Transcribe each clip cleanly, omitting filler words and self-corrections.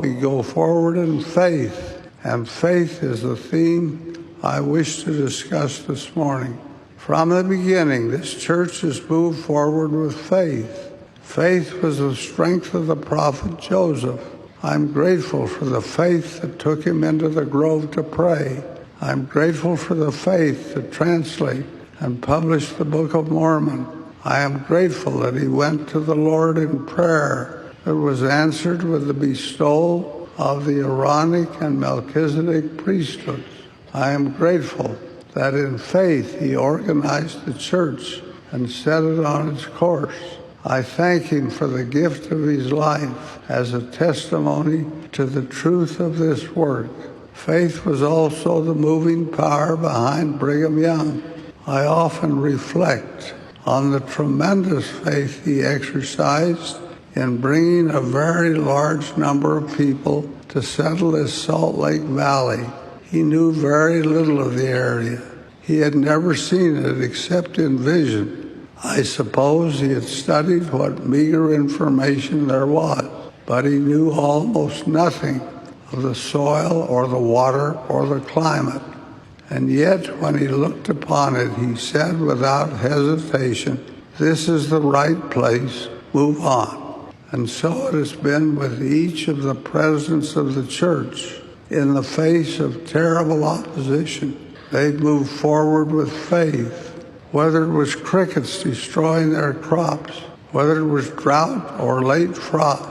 We go forward in faith, and faith is the theme I wish to discuss this morning. From the beginning, this church has moved forward with faith. Faith was the strength of the prophet Joseph. I'm grateful for the faith that took him into the grove to pray. I'm grateful for the faith to translate and publish the Book of Mormon. I am grateful that he went to the Lord in prayer that was answered with the bestowal of the Aaronic and Melchizedek priesthoods. I am grateful that in faith he organized the church and set it on its course. I thank him for the gift of his life as a testimony to the truth of this work. Faith was also the moving power behind Brigham Young. I often reflect on the tremendous faith he exercised in bringing a very large number of people to settle this Salt Lake Valley. He knew very little of the area. He had never seen it except in vision. I suppose he had studied what meager information there was, but he knew almost nothing of the soil or the water or the climate. And yet, when he looked upon it, he said without hesitation, "This is the right place, move on." And so it has been with each of the presidents of the church. In the face of terrible opposition, they've moved forward with faith. Whether it was crickets destroying their crops, whether it was drought or late frost,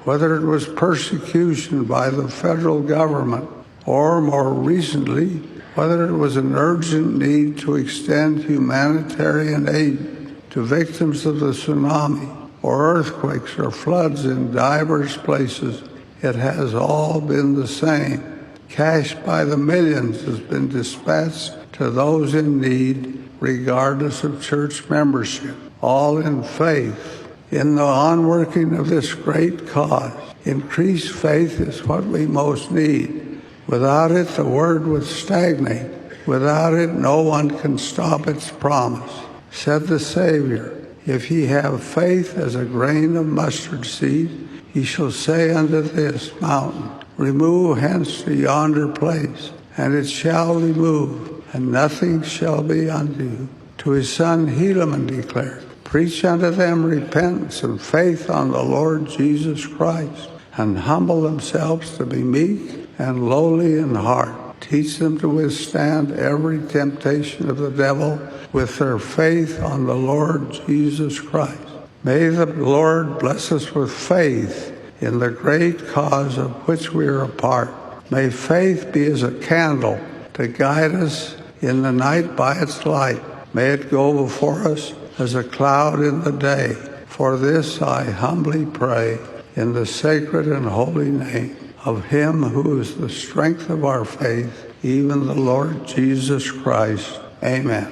whether it was persecution by the federal government, or more recently, whether it was an urgent need to extend humanitarian aid to victims of the tsunami, or earthquakes or floods in diverse places, it has all been the same. Cash by the millions has been dispatched to those in need, regardless of church membership, all in faith. In the onworking of this great cause, increased faith is what we most need. Without it, the word would stagnate. Without it, no one can stop its promise. Said the Savior, "If ye have faith as a grain of mustard seed, ye shall say unto this mountain, Remove hence to yonder place, and it shall remove, and nothing shall be unto you." To his son Helaman declared, "Preach unto them repentance and faith on the Lord Jesus Christ, and humble themselves to be meek and lowly in heart. Teach them to withstand every temptation of the devil with their faith on the Lord Jesus Christ." May the Lord bless us with faith in the great cause of which we are a part. May faith be as a candle to guide us in the night by its light. May it go before us as a cloud in the day. For this I humbly pray in the sacred and holy name of him who is the strength of our faith, even the Lord Jesus Christ. Amen.